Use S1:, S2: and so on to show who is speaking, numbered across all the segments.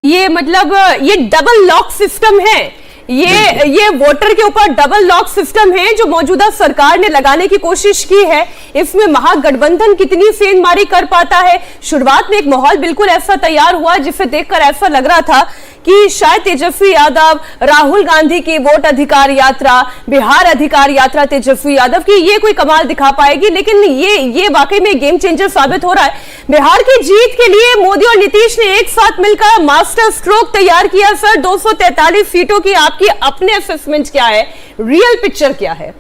S1: ये मतलब ये डबल लॉक सिस्टम है, ये वोटर के ऊपर डबल लॉक सिस्टम है जो मौजूदा सरकार ने लगाने की कोशिश की है। इसमें महागठबंधन कितनी सेंधमारी कर पाता है। शुरुआत में एक माहौल बिल्कुल ऐसा तैयार हुआ जिसे देखकर ऐसा लग रहा था कि शायद तेजस्वी यादव, राहुल गांधी की वोट अधिकार यात्रा, बिहार अधिकार यात्रा तेजस्वी यादव की, ये कोई कमाल दिखा पाएगी, लेकिन ये वाकई में गेम चेंजर साबित हो रहा है। बिहार की जीत के लिए मोदी और नीतीश ने एक साथ मिलकर मास्टर स्ट्रोक तैयार किया। सर, 243 सीटों की आपकी अपने असेसमेंट क्या है, रियल पिक्चर क्या है?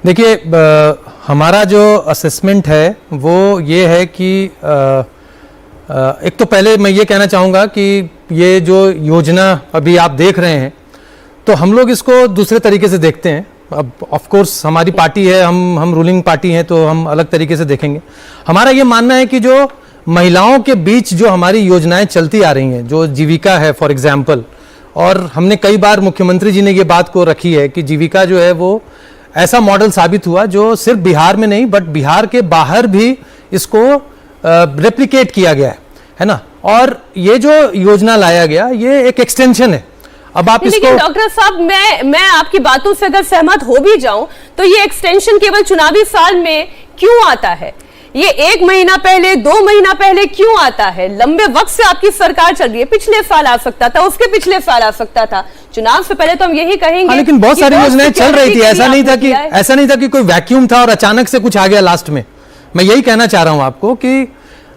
S2: देखिए, हमारा जो असेसमेंट है वो ये है कि एक तो पहले मैं ये कहना चाहूँगा कि ये जो योजना अभी आप देख रहे हैं तो हम लोग इसको दूसरे तरीके से देखते हैं। अब ऑफ कोर्स हमारी पार्टी है, हम रूलिंग पार्टी हैं, तो हम अलग तरीके से देखेंगे। हमारा ये मानना है कि जो महिलाओं के बीच जो हमारी योजनाएं चलती आ रही हैं, जो जीविका है फॉर एग्जाम्पल, और हमने कई बार मुख्यमंत्री जी ने ये बात को रखी है कि जीविका जो है वो ऐसा मॉडल साबित हुआ जो सिर्फ बिहार में नहीं बट बिहार के बाहर भी इसको रेप्लिकेट किया गया है ना। और ये जो योजना लाया गया ये एक एक्सटेंशन है। अब आप इसको,
S1: डॉक्टर साहब, मैं आपकी बातों से अगर सहमत हो भी जाऊं तो ये एक्सटेंशन केवल चुनावी साल में क्यों आता है? ये 1 महीना पहले, 2 महीना पहले क्यों आता है? लंबे वक्त से आपकी सरकार चल रही है, पिछले साल आ सकता था, उसके पिछले साल आ सकता था, चुनाव से पहले तो हम यही कहेंगे।
S2: लेकिन बहुत सारी योजनाएं चल रही थी, ऐसा नहीं था कि कोई वैक्यूम था और अचानक से कुछ आ गया लास्ट में। मैं यही कहना चाह रहा हूं आपको कि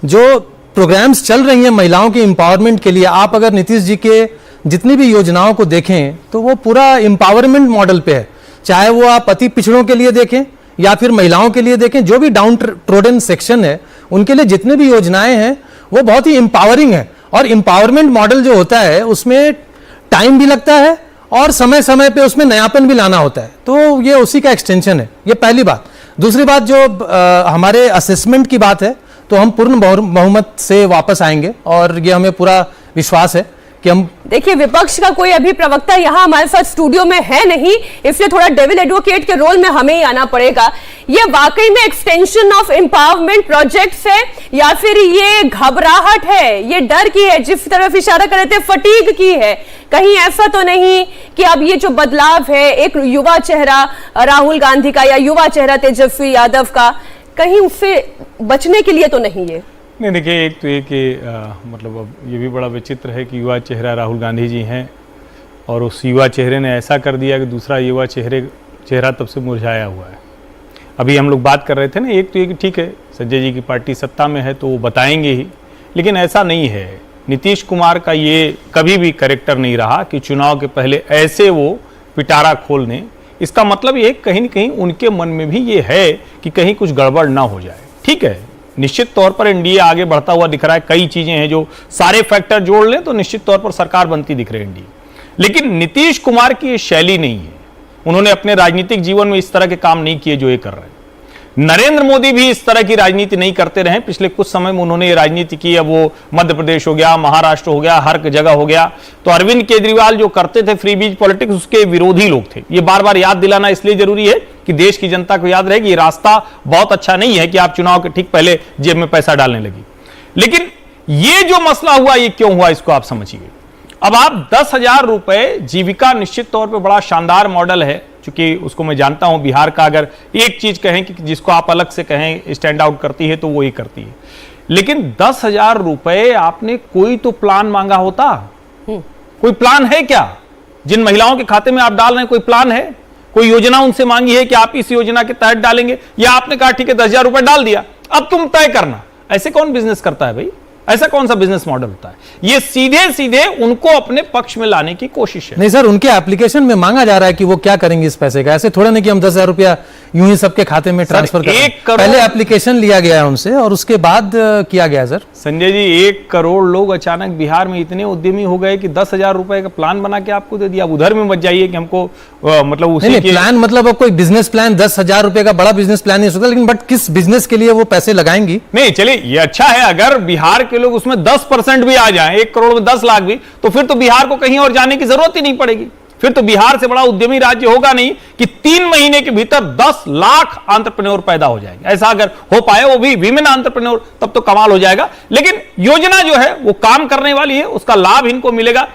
S2: जो प्रोग्राम्स चल रही हैं महिलाओं के एम्पावरमेंट के लिए, आप अगर नीतीश जी के जितनी भी योजनाओं को देखें तो वो पूरा एम्पावरमेंट मॉडल पे है। चाहे वो आप अति पिछड़ों के लिए देखें या फिर महिलाओं के लिए देखें, जो भी डाउन ट्रोडन सेक्शन है उनके लिए जितने भी योजनाएं हैं वो बहुत ही एम्पावरिंग है। और एम्पावरमेंट मॉडल जो होता है उसमें टाइम भी लगता है और समय समय पे उसमें नयापन भी लाना होता है, तो ये उसी का एक्सटेंशन है। ये पहली बात। दूसरी बात, जो हमारे असेसमेंट की बात है, तो हम पूर्ण बहुमत से वापस आएंगे और ये हमें पूरा विश्वास है कि हम।
S1: देखिए, विपक्ष का कोई अभी प्रवक्ता यहाँ हमारे साथ स्टूडियो में है नहीं, इसलिए थोड़ा डेविल एडवोकेट के रोल में हमें ही आना पड़ेगा। ये वाकई में एक्सटेंशन ऑफ एम्पावरमेंट प्रोजेक्ट्स है या फिर ये घबराहट है, ये डर की है, जिस तरफ इशारा कर रहे थे फटीग की है? कहीं ऐसा तो नहीं कि अब ये जो बदलाव है, एक युवा चेहरा राहुल गांधी का या युवा चेहरा तेजस्वी यादव का, कहीं उससे बचने के लिए तो नहीं है?
S3: नहीं, देखिए, एक तो ये कि मतलब अब ये भी बड़ा विचित्र है कि युवा चेहरा राहुल गांधी जी हैं और उस युवा चेहरे ने ऐसा कर दिया कि दूसरा युवा चेहरा तब से मुरझाया हुआ है। अभी हम लोग बात कर रहे थे ना, एक तो ये कि ठीक है संजय जी की पार्टी सत्ता में है तो वो बताएंगे ही, लेकिन ऐसा नहीं है। नीतीश कुमार का ये कभी भी कैरेक्टर नहीं रहा कि चुनाव के पहले ऐसे वो पिटारा खोल दें। इसका मतलब ये कहीं न कहीं उनके मन में भी ये है कि कहीं कुछ गड़बड़ ना हो जाए। ठीक है, निश्चित तौर पर एनडीए आगे बढ़ता हुआ दिख रहा है, कई चीजें हैं जो सारे फैक्टर जोड़ लें तो निश्चित तौर पर सरकार बनती दिख रही है एनडीए। लेकिन नीतीश कुमार की ये शैली नहीं है, उन्होंने अपने राजनीतिक जीवन में इस तरह के काम नहीं किए जो ये कर रहे हैं। नरेंद्र मोदी भी इस तरह की राजनीति नहीं करते रहे, पिछले कुछ समय में उन्होंने ये राजनीति की। अब वो मध्य प्रदेश हो गया, महाराष्ट्र हो गया, हर जगह हो गया। तो अरविंद केजरीवाल जो करते थे फ्री बीज पॉलिटिक्स, उसके विरोधी लोग थे। ये बार बार याद दिलाना इसलिए जरूरी है कि देश की जनता को याद रहे कि ये रास्ता बहुत अच्छा नहीं है कि आप चुनाव के ठीक पहले जेब में पैसा डालने लगी। लेकिन ये जो मसला हुआ, ये क्यों हुआ इसको आप समझिए। अब आप 10,000 रुपए जीविका निश्चित तौर पर बड़ा शानदार मॉडल है, क्योंकि उसको मैं जानता हूं बिहार का। अगर एक चीज कहें कि जिसको आप अलग से कहें स्टैंड आउट करती है तो वो ही करती है। लेकिन 10,000 रुपए आपने कोई तो प्लान मांगा होता। कोई प्लान है क्या? जिन महिलाओं के खाते में आप डाल रहे हैं कोई प्लान है? कोई योजना उनसे मांगी है कि आप इस योजना के तहत डालेंगे? या आपने कहा ठीक है 10,000 रुपए डाल दिया, अब तुम तय करना। ऐसे कौन बिजनेस करता है भाई? ऐसा कौन सा बिजनेस मॉडल होता है? ये सीधे सीधे उनको अपने पक्ष में लाने की कोशिश है।
S2: नहीं सर, उनके एप्लीकेशन में मांगा जा रहा है कि वो क्या करेंगे इस पैसे का। ऐसे थोड़ा नहीं कि हम 10,000 रुपया यूं ही सबके खाते में ट्रांसफर करें। पहले एप्लीकेशन लिया गया है उनसे और उसके बाद किया गया। सर
S3: संजय जी, 1 करोड़ लोग अचानक बिहार में इतने उद्यमी हो गए कि 10,000 रुपए का प्लान बना के आपको दे दिया। अब उधर में मत जाइए कि हमको मतलब उसी
S2: प्लान, मतलब अब कोई बिजनेस प्लान 10,000 रुपए का बड़ा बिजनेस प्लान नहीं हो सकता, लेकिन बट किस बिजनेस के लिए वो पैसे लगाएंगी?
S3: नहीं, चलिए ये अच्छा है अगर बिहार के लोग उसमें 10% भी आ जाएं, 1 करोड़ में 10 लाख भी, तो फिर तो बिहार को कहीं और जाने की जरूरत ही नहीं पड़ेगी। फिर तो बिहार से बड़ा उद्यमी राज्य होगा नहीं कि 3 महीने के भीतर 10 लाख एंटरप्रेन्योर पैदा हो जाएंगे। ऐसा अगर हो पाए, वो भी विमेन एंटरप्रेन्योर, तब तो कमाल हो जाएगा। लेकिन योजना जो है वो काम करने वाली है, उसका लाभ इनको मिलेगा।